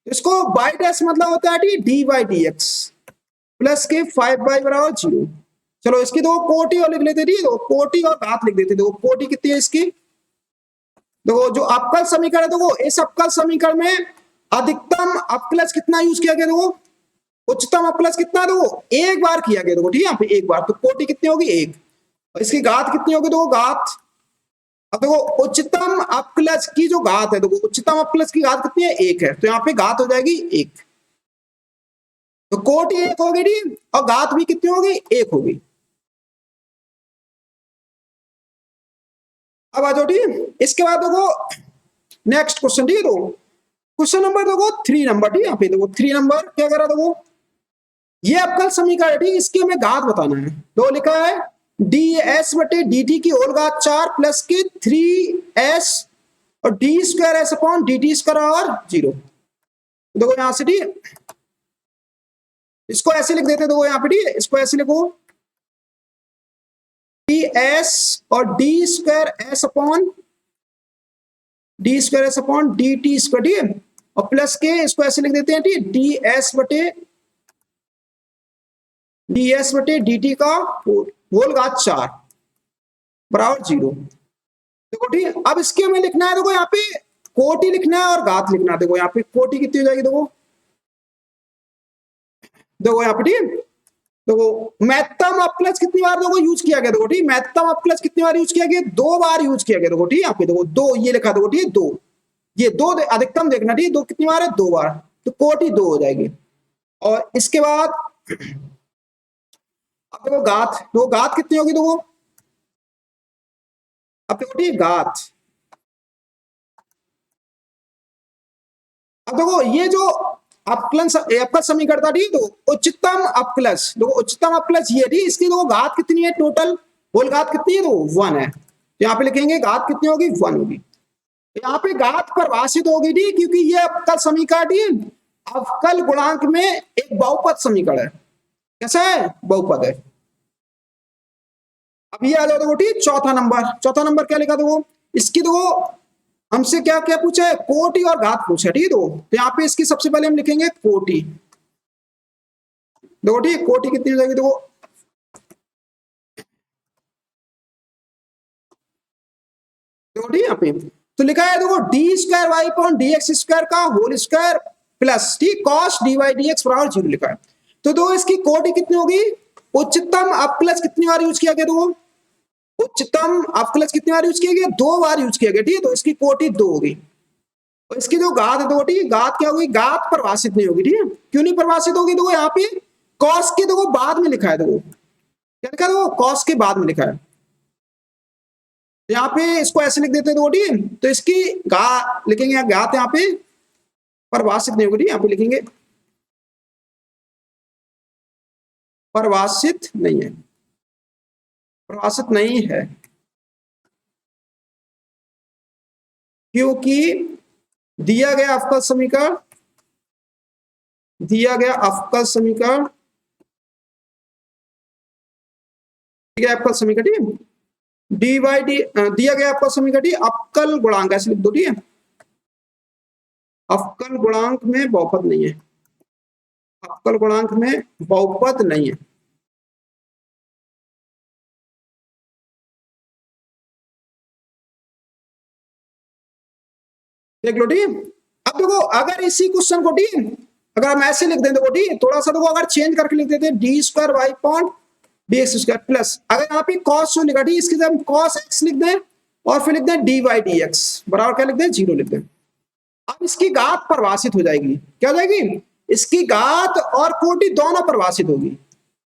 इसको y डैश मतलब होता है ठीक D by D X plus के 5y बराबर 0। चलो इसकी दो कोटि और लिख लेते ठीक है, कोटि और घात लिख देते, देखो कोटि कितनी है इसकी, देखो जो अवकल समीकरण है देखो इस अवकल समीकरण में अधिकतम अवकलज कितना यूज किया गया देखो उच्चतम अपकलज कितना, देखो एक बार किया गया, देखो ठीक है, यहाँ पे एक बार, तो कोटि कितनी होगी, एक, और इसकी घात कितनी होगी, देखो घात, अब देखो उच्चतम अपकलज की जो घात है, देखो उच्चतम अपकलज की घात कितनी है, एक है, तो यहाँ पे घात हो जाएगी एक, तो कोटि एक होगी ठीक, और घात भी कितनी होगी, एक होगी। अब आ जाओ ठीक, इसके बाद देखो नेक्स्ट क्वेश्चन ठीक है, तो क्वेश्चन नंबर देखो 3 नंबर ठीक है, यहाँ पे देखो 3 नंबर क्या करा, देखो ये अवकल समीकरण ठीक, इसकी हमें घात बताना है, तो लिखा है डी एस बटे डी टी की होल घात 4 प्लस के 3s और D square S upon D T square और 0। देखो यहां से ठीक, इसको ऐसे लिख देते, देखो यहाँ पे ठीक है, इसको ऐसे लिखो डी एस और D square S upon D T square ठीक है, और प्लस के इसको ऐसे लिख देते हैं ठीक, डी एस बटे डी टी का होल घात 4 बराबर 0। देखो ठीक, अब इसके हमें लिखना है, देखो यहाँ पे कोटि लिखना है और घात लिखना है, देखो यहाँ पे कोटि कितनी हो जाएगी, देखो यहाँ पे ठीक, देखो महत्तम अपकलज कितनी बार देखो यूज किया गया, देखो ठीक, महत्तम अपकलज कितनी बार यूज किया गया, 2 बार यूज किया गया, देखो ठीक, यहाँ पे देखो 2 ये लिखा, देखो ठीक 2, ये 2 अधिकतम देखना ठीक, 2 कितनी बार है, 2 बार, तो कोटि 2 हो जाएगी। और इसके बाद अब देखो घात, देखो घात कितनी होगी, देखो अब देखो ठीक घात, अब देखो ये जो अपकलन अपकल समीकरण था ठीक, तो उच्चतम अपकलज, देखो उच्चतम अपकलज ये ठीक, इसकी देखो घात कितनी है टोटल, होल घात कितनी है, तो 1 है, तो यहाँ पे लिखेंगे घात कितनी होगी, 1 होगी, यहाँ पे घात परिभाषित होगी ठीक, क्योंकि ये अवकल समीकरण ठीक अवकल गुणांक में एक बहुपद समीकरण है, कैसा है, बहुपद है। अब ये आ जाओ देखो ठीक, चौथा नंबर क्या लिखा, देखो इसकी देखो हमसे क्या क्या पूछा है, कोटि और घात पूछा है ठीक, तो यहाँ पे इसकी सबसे पहले हम लिखेंगे कोटि, देखो ठीक कोटि कितनी हो जाएगी, देखो ठीक यहाँ पे तो लिखा है, देखो D square Y upon D X square का होल स्क्वायर प्लस ठीक cos D Y D X बराबर 0 लिखा है, तो दो इसकी कोटि कितनी होगी, उच्चतम अपकलज कितनी बार यूज किया गया, देखो उच्चतम अपकलज कितनी बार यूज किया गया, 2 बार यूज किया गया ठीक है, तो इसकी कोटि 2 होगी, और इसकी जो घात है देखो ठीक, घात क्या होगी, घात परिभाषित नहीं होगी ठीक है, क्यों नहीं परिभाषित होगी, देखो यहाँ पे कॉस के देखो बाद में लिखा है, देखो क्या लिखा है, देखो कॉस के बाद में लिखा है, यहाँ पे इसको ऐसे लिख देते हैं देखो ठीक, तो इसकी लिखेंगे यहाँ घात, यहाँ पे परिभाषित नहीं होगी, यहाँ पे लिखेंगे परिभाषित नहीं है, परिभाषित नहीं है, क्योंकि दिया गया अवकल समीकरण ठीक है, अवकल समीकरण ठीक है, डी बाई डी दिया गया अवकल समीकरण ठीक, अवकल गुणांक ऐसे लिख दो ठीक है, अवकल गुणांक में बहुपद नहीं है, अवकल गुणांक में बहुपद नहीं है, देख लो ठीक। अब देखो अगर इसी क्वेश्चन को ठीक, अगर हम ऐसे लिख दें, देखो ठीक थोड़ा सा देखो अगर चेंज करके लिख देते हैं D square Y point D X square plus, अगर यहाँ पे कॉस जो लिखा ठीक, इसकी जगह हम कॉस एक्स लिख दें और फिर लिख दें डी वाई डी एक्स बराबर क्या लिख दें, 0 लिख दें। अब इसकी घात परिभाषित हो जाएगी, क्या हो जाएगी, इसकी घात और कोटि दोनों परिभाषित होगी।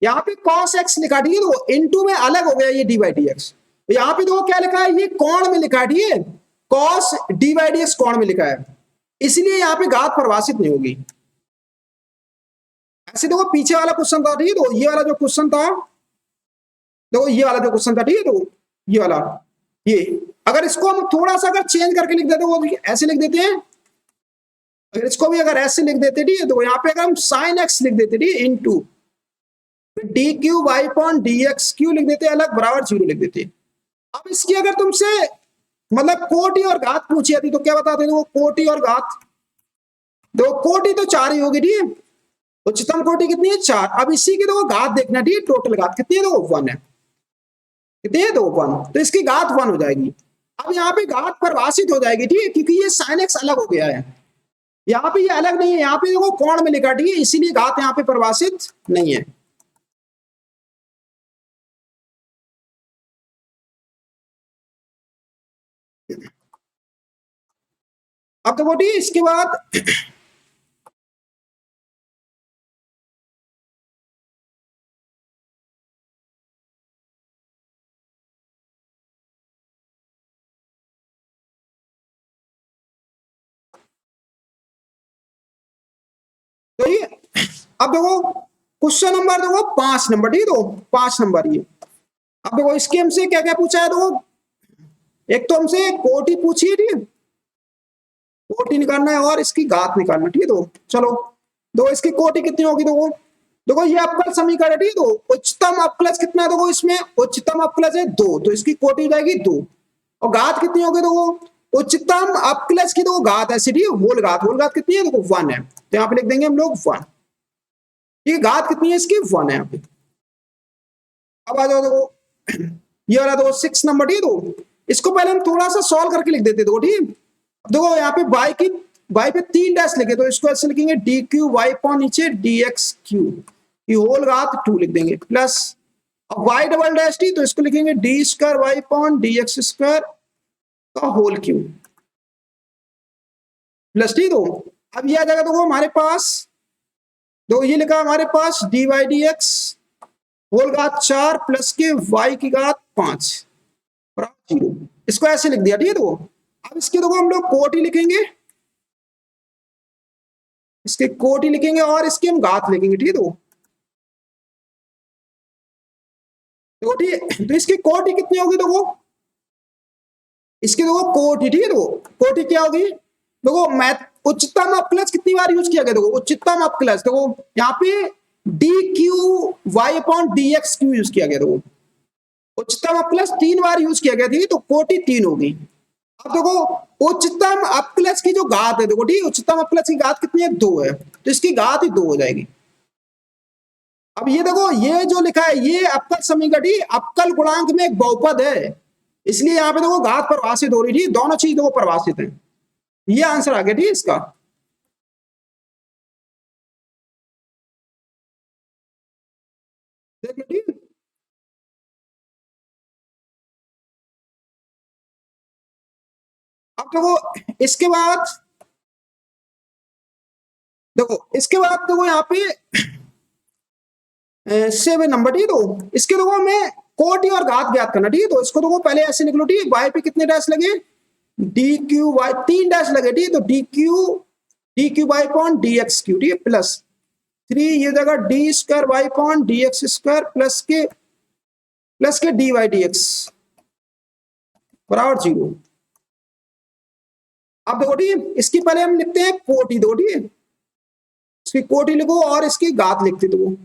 यहाँ पे कॉस एक्स लिखा ठीक है, तो इनटू में अलग हो गया ये डी वाई डी एक्स, यहाँ पे देखो क्या लिखा है, ये कोण में लिखा है ठीक है, cos D Y D X कोण में लिखा है, इसलिए यहाँ पे घात परिभाषित नहीं होगी। ऐसे देखो पीछे वाला क्वेश्चन था ठीक है, तो ये वाला जो क्वेश्चन था, देखो ये वाला जो क्वेश्चन था ठीक है, तो ये वाला ये अगर इसको हम थोड़ा सा अगर चेंज करके लिख देते, वो ऐसे लिख देते हैं, अगर इसको भी अगर ऐसे लिख देते ठीक है, तो यहाँ पे अगर हम साइन एक्स लिख देते ठीक है into D Q Y point D X cube लिख देते अलग बराबर 0 लिख देते। अब इसकी अगर तुमसे मतलब कोटि और घात पूछी जाती तो क्या बताते थे, वो कोटि और घात, दो कोटि तो 4 ही होगी ठीक है, उच्चतम कोटि कितनी है 4। अब इसी की तो घात देखना ठीक है, टोटल घात कितनी है, तो 1 है, कितनी है, तो 1, तो इसकी घात 1 हो जाएगी। अब यहाँ पे घात परिभाषित हो जाएगी ठीक है, क्योंकि ये साइन एक्स अलग हो गया है, यहाँ पे ये अलग नहीं है, यहाँ पे देखो कोण में लिखा, ठीक है, इसीलिए घात यहाँ पे परिभाषित नहीं है। अब देखो ठीक है, इसके बाद तो ये, अब देखो क्वेश्चन नंबर देखो 5 नंबर, ठीक है, तो 5 नंबर ये। अब देखो इसके हमसे क्या क्या पूछा है, देखो एक तो हमसे कोटि पूछी है, ठीक है, कोटि निकालना है और इसकी घात निकालना है, ठीक है, तो चलो देखो इसकी कोटि कितनी होगी, देखो देखो ये अवकल समीकरण है, ठीक है, तो उच्चतम अवकलज कितना है, देखो इसमें उच्चतम अवकलज है 2, तो इसकी कोटि हो जाएगी 2। और घात कितनी होगी, देखो उच्चतम अवकलज की देखो घात है सीधी होल घात कितनी है, देखो 1 है, तो यहाँ पे लिख देंगे हम लोग 1। ये घात कितनी है इसकी, 1 है यहाँ पे। अब आ जाओ देखो ये वाला देखो 6 नंबर, ठीक है, तो इसको पहले हम थोड़ा सा सॉल्व करके लिख देते, देखो ठीक है। देखो यहाँ पे वाई पे 3 डैश लिखे, तो इसको ऐसे लिखेंगे डी क्यू वाई पॉन नीचे डी एक्स क्यू, ये होल घात 2 लिख देंगे, plus Y double dash T, तो इसको लिखेंगे D square Y upon D X square का होल क्यू, प्लस टी, तो अब ये आ जाएगा देखो हमारे पास, तो ये लिखा हमारे पास D Y D X whole घात 4 प्लस के वाई की घात 5 बराबर 0। इसको ऐसे लिख दिया, ठीक है, तो अब इसके देखो हम लोग कोटि लिखेंगे, इसके कोटि लिखेंगे और इसकी हम घात लिखेंगे, ठीक है, तो कोटि, तो इसकी कोटि कितनी होगी, देखो इसकी देखो कोटि, ठीक है, तो कोटि क्या होगी, देखो मैथ उच्चतम अपक्लज कितनी बार यूज किया गया, देखो उच्चतम अपक्लज, देखो यहाँ पे D Q Y upon D X cube use किया गया, देखो उच्चतम अपक्लज 3 बार यूज किया गया, थी तो कोटि 3 होगी। अब देखो उच्चतम अपक्लज की जो घात है, देखो ठीक, उच्चतम अपक्लज की घात कितनी है, 2 है, तो इसकी घात ही 2 हो जाएगी। अब ये देखो ये जो लिखा है ये अवकल समीकरण ही अवकल गुणांक में एक बहुपद है, इसलिए यहाँ पे देखो घात परिभाषित हो रही थी, दोनों चीज देखो परिभाषित है। ये आंसर आ गया ठीक इसका। देख लो ठीक। अब देखो इसके बाद, देखो इसके बाद देखो यहाँ पे 7 नंबर, ठीक है, तो इसके देखो हमें कोटि और घात ज्ञात करना, ठीक है, तो इसको देखो पहले ऐसे लिख लो, ठीक है, वाई पे कितने डैश लगे, डी क्यू वाई 3 डैश लगे, ठीक है, तो D Q Y upon D X cube, ठीक है, प्लस 3 ये जगह D square Y upon D X square plus K D Y D X बराबर 0। अब देखो ठीक है, इसकी पहले हम लिखते हैं कोटि, दो ठीक है, इसकी कोटि लिखो और इसकी घात लिखते दो,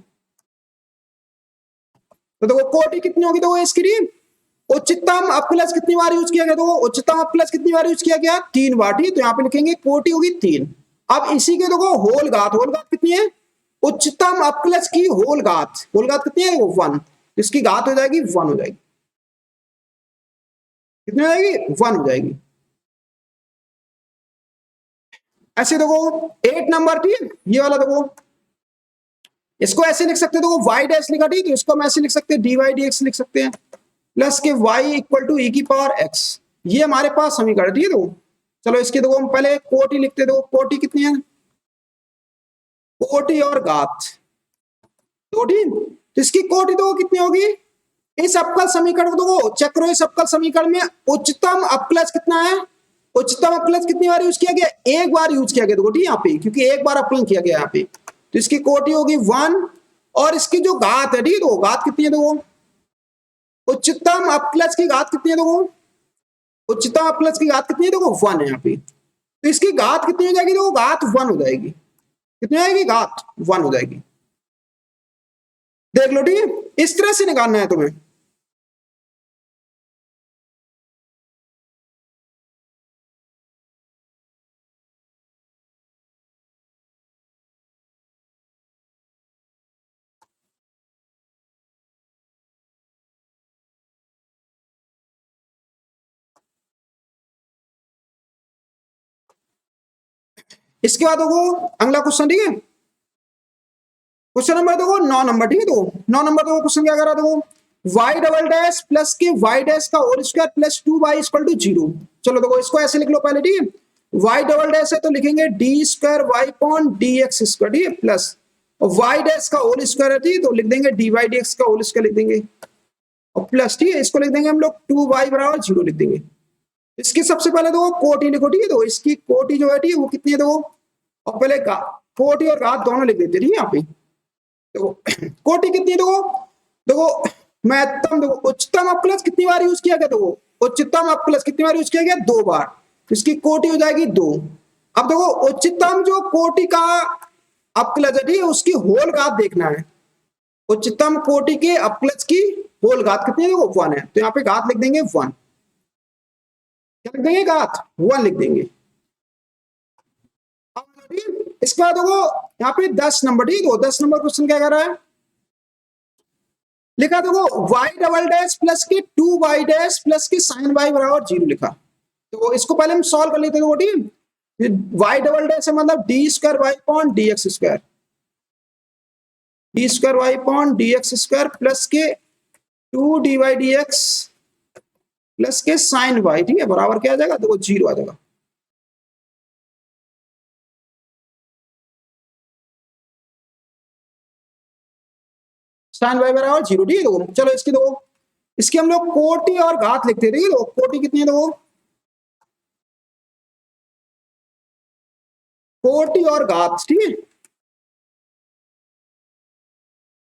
तो देखो कोटि कितनी होगी, देखो इसकी उच्चतम अपप्लस कितनी बार यूज किया गया, देखो उच्चतम अपप्लस कितनी बार यूज किया गया, 3 बार, ठीक, तो यहाँ पे लिखेंगे कोटि होगी 3। अब इसी के देखो होल घात कितनी है, उच्चतम अपप्लस की होल घात कितनी है, वो 1, इसकी घात हो जाएगी 1 हो जाएगी, कितनी हो जाएगी, 1 हो जाएगी। ऐसे देखो 8 नंबर, ठीक, ये वाला देखो इसको ऐसे लिख सकते हैं, देखो वाई डैश लिखा, ठीक, तो इसको हम ऐसे लिख सकते हैं डी वाई डी एक्स लिख सकते हैं, प्लस के वाई इक्वल टू ई की पावर एक्स, ये हमारे पास समीकरण, ठीक है, तो चलो इसके देखो हम पहले कोटि लिखते, देखो कोटि कितनी है, कोटि और घात कोटि, तो इसकी कोटि देखो कितनी होगी, इस अवकल समीकरण को देखो चेक करो, इस अवकल समीकरण में उच्चतम अवकलज कितना है, उच्चतम अवकलज कितनी बार यूज किया गया, एक बार यूज किया गया, देखो ठीक यहाँ पे, क्योंकि एक बार अवकलन किया गया यहाँ पे, तो इसकी कोटि होगी 1, और इसकी जो घात है, ठीक है, घात कितनी है, देखो उच्चतम अपक्लज की घात कितनी है, देखो उच्चतम अपक्लज की घात कितनी है, देखो 1 है यहाँ पे, तो इसकी घात कितनी हो जाएगी, देखो घात 1 हो जाएगी, कितनी हो जाएगी, घात 1 हो जाएगी। देख लो ठीक है, इस तरह से निकालना है तुम्हें। इसके बाद देखो अगला क्वेश्चन, ठीक है, क्वेश्चन नंबर देखो 9 नंबर, ठीक है। तो 9 नंबर देखो क्वेश्चन क्या कर रहा, देखो y double dash plus K y dash का whole square plus 2y equal to 0। चलो देखो इसको ऐसे लिख लो पहले, ठीक है। y डबल डैश है तो लिखेंगे D square Y upon D X square, ठीक है, प्लस और y डैश का होल स्क्वायर है, ठीक है, तो लिख देंगे डी वाई डी एक्स का होल स्क्वायर लिख देंगे और प्लस, ठीक है, इसको लिख देंगे हम लोग 2y बराबर 0 लिख देंगे। इसकी सबसे पहले देखो कोटि लिखो, ठीक है, तो इसकी कोटि जो है, ठीक है, वो कितनी है देखो, और पहले कोटि और घात दोनों लिख देते, ठीक है, यहाँ पे देखो कोटि कितनी है देखो, देखो महत्तम, देखो उच्चतम अपकलज कितनी बार यूज किया गया, देखो उच्चतम अपकलज कितनी बार यूज किया गया, 2 बार, तो इसकी कोटि हो जाएगी 2। अब देखो उच्चतम जो कोटि का अपकलज है, उसकी होल घात देखना है, उच्चतम कोटि के अपकलज की होल घात कितनी है देखो 1 है, तो यहाँ पे घात लिख देंगे 1, क्या लिख देंगे, घात 1 लिख देंगे। इसके बाद देखो यहाँ पे 10 नंबर, ठीक है, 10 नंबर क्वेश्चन क्या कर रहा है, लिखा देखो y डबल डैश प्लस के 2y dash plus K sign y बराबर 0 लिखा। तो इसको पहले हम सॉल्व कर लेते हैं, ठीक है। y डबल डैश है मतलब D square Y upon D X square, D square Y upon D X square plus K 2 D Y D X plus K sine Y, ठीक है, बराबर क्या आ जाएगा, देखो 0 आ जाएगा। साइन वाई बराबर 0, ठीक है, देखो चलो इसकी देखो, इसकी हम लोग कोटि और घात लिखते हैं, ठीक है, देखो कोटि कितनी है, देखो कोटि और घात, ठीक है,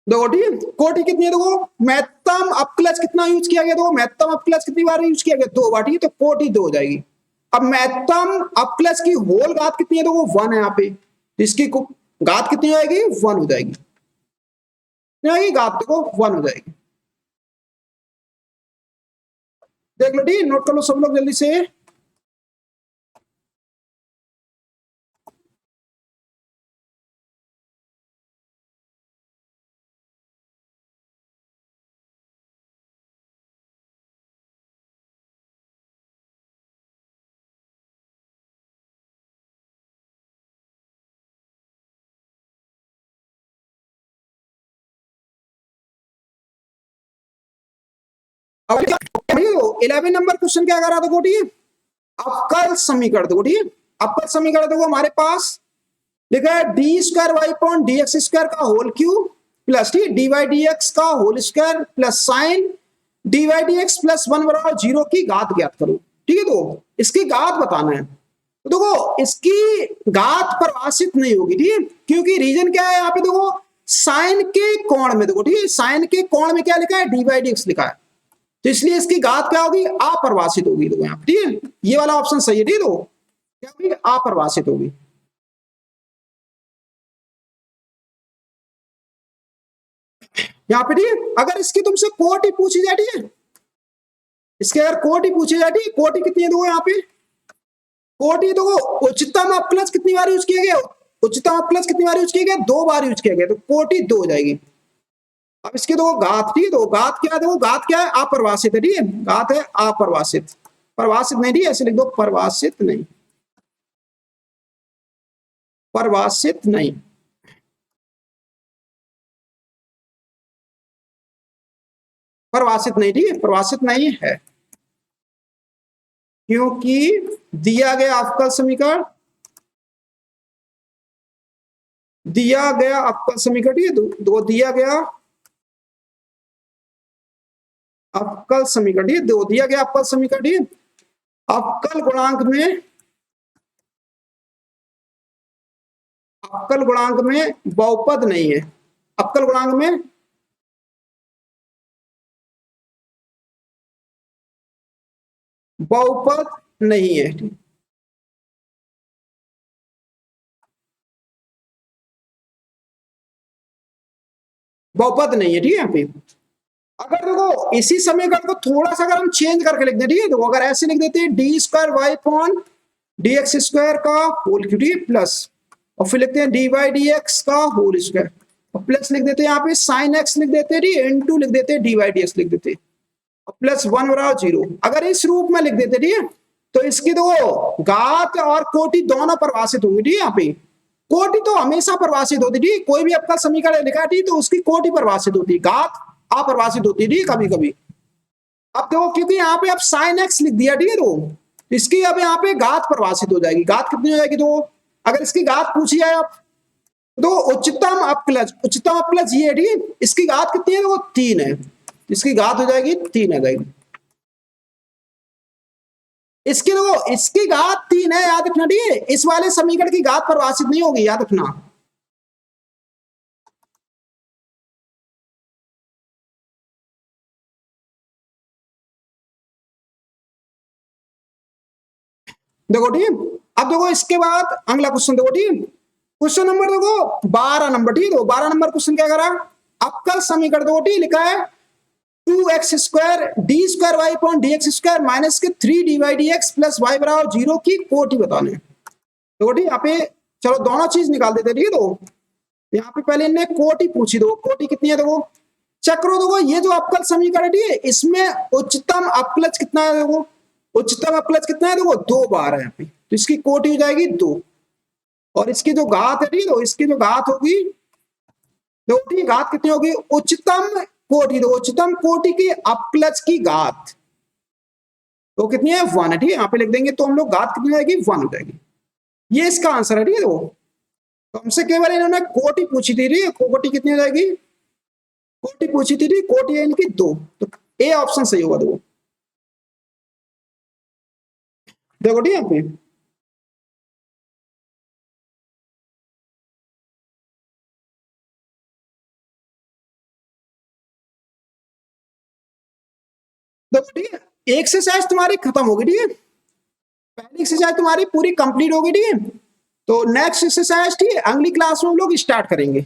देखो ठीक है, कोटि कितनी है, देखो महत्तम अपकलज कितना यूज किया गया, देखो महत्तम अपकलज कितनी बार यूज किया गया, 2 बार, ठीक है, तो कोटि 2 हो जाएगी। अब महत्तम अपकलज की होल घात कितनी है, देखो 1 है यहाँ पे, तो इसकी घात कितनी हो जाएगी, 1 हो जाएगी, घात देखो 1 हो जाएगी। देख लो, ठीक है, नोट कर लो सब लोग जल्दी से। अब 11 नंबर क्वेश्चन क्या कर रहा था, ठीक है, अवकल समीकरण देखो, ठीक है, अवकल समीकरण देखो हमारे पास लिखा है D square Y point D X square का होल क्यूब प्लस, ठीक है, डी वाई डी एक्स का whole square plus sine D Y D X plus 1 बराबर 0 की घात ज्ञात करो, ठीक है, तो इसकी घात बताना है। तो देखो इसकी घात परिभाषित नहीं होगी, ठीक है, क्योंकि रीजन क्या है यहाँ पे, देखो साइन के कोण में, देखो ठीक है, साइन के कोण में क्या लिखा है, डी वाई डी एक्स लिखा है, तो इसलिए इसकी घात क्या होगी, अपरिभाषित होगी, देखो यहाँ पे, ठीक है, ये वाला ऑप्शन सही है, ठीक है, तो क्या होगी, अपरिभाषित होगी। यहाँ पे ठीक है, अगर इसकी तुमसे कोटि पूछी जाती है, इसके अगर कोटि पूछी जाती है, कोटि कितनी है देखो यहाँ पे, कोटि देखो उच्चतम अपकलज कितनी बार यूज किया गया, उच्चतम अपकलज कितनी बार यूज किया गया, 2 बार यूज किया गया, तो कोटि 2 हो जाएगी। अब इसके दो घात, ठीक है, तो घात क्या है, देखो घात क्या है, अपरिभाषित है, ठीक है, घात है अपरिभाषित, परिभाषित नहीं, ठीक है, ऐसे लिख दो, परिभाषित नहीं, परिभाषित नहीं, परिभाषित नहीं, ठीक है, परिभाषित नहीं है, क्योंकि दिया गया अवकल समीकरण, दिया गया अवकल समीकरण, ठीक है, दो दिया गया अवकल समीकरण, ठीक है, दो दिया गया अवकल समीकरण, ठीक है, अवकल गुणांक में, अवकल गुणांक में बहुपद नहीं है, अवकल गुणांक में बहुपद नहीं है, बहुपद नहीं है, ठीक है, यहाँ पे अगर देखो इसी समीकरण को थोड़ा सा अगर हम चेंज करके लिख दें, ठीक है, तो अगर ऐसे लिख देते हैं D square Y upon D X square का होल क्यूब प्लस, और फिर लिखते हैं डी वाई डी एक्स का होल स्क्वायर, और प्लस लिख देते हैं यहाँ पे साइन एक्स लिख देते हैं, इनटू लिख देते हैं डी वाई डी एक्स लिख देते हैं, और प्लस 1 बराबर 0, अगर इस रूप में लिख देते, ठीक है, तो इसकी तो घात और कोटि दोनों परिभाषित होंगी ठीक है। यहाँ पे कोटि तो हमेशा परिभाषित होती थी, कोई भी आपका समीकरण लिखा थी तो उसकी कोटि परिभाषित होती, घात अपरिभाषित होती थी कभी कभी। अब देखो क्योंकि यहाँ पे अब साइन एक्स लिख दिया ठीक है, तो इसकी अब यहाँ पे घात परिभाषित हो जाएगी। घात कितनी हो जाएगी, तो अगर इसकी घात पूछी जाए आप तो उच्चतम अपकलज ये है ठीक है, इसकी घात कितनी है, वो 3 है, इसकी घात हो जाएगी 3 आ जाएगी। इसकी देखो इसकी घात 3 है, याद रखना ठीक है, इस वाले समीकरण की घात परिभाषित नहीं होगी, याद रखना। देखो ठीक है, अब देखो इसके बाद अगला क्वेश्चन देखो ठीक है, क्वेश्चन नंबर देखो 12 नंबर ठीक है। 12 नंबर क्वेश्चन क्या करा, अवकल समीकरण देखो ठीक लिखा है 2x² d² y upon dx² minus के 3 dx प्लस y बराबर 0 की कोटि बताने। देखो ठीक यहाँ पे चलो दोनों चीज निकाल देते ठीक है। तो यहाँ पे पहले इन्हें कोटि पूछी, दो कोटि कितनी है, देखो चक्रो देखो ये जो अवकल समीकरण ठीक है इसमें उच्चतम अपकलज कितना है, देखो उच्चतम अपकलज कितना है, देखो 2 बार है यहाँ पे, तो इसकी कोटि हो जाएगी 2। और इसकी जो घात है ठीक है, इसकी जो घात होगी देखो ठीक घात कितनी होगी, उच्चतम कोटि, तो उच्चतम कोटि की अपकलज की घात तो कितनी है 1 है ठीक है। यहाँ पे लिख देंगे तो हम लोग घात कितनी हो जाएगी 1 हो जाएगी, ये इसका आंसर है ठीक है। तो हमसे केवल इन्होंने कोटि पूछी थी, कोटि कितनी हो जाएगी, कोटि पूछी थी, कोटि है इनकी 2, तो ए ऑप्शन सही होगा। देखो ठीक यहाँ पे देखो ठीक है, एक एक्सरसाइज तुम्हारी खत्म होगी ठीक है, पहली एक्सरसाइज तुम्हारी पूरी कंप्लीट होगी ठीक है। तो नेक्स्ट एक्सरसाइज ठीक है अगली क्लास में हम लोग स्टार्ट करेंगे।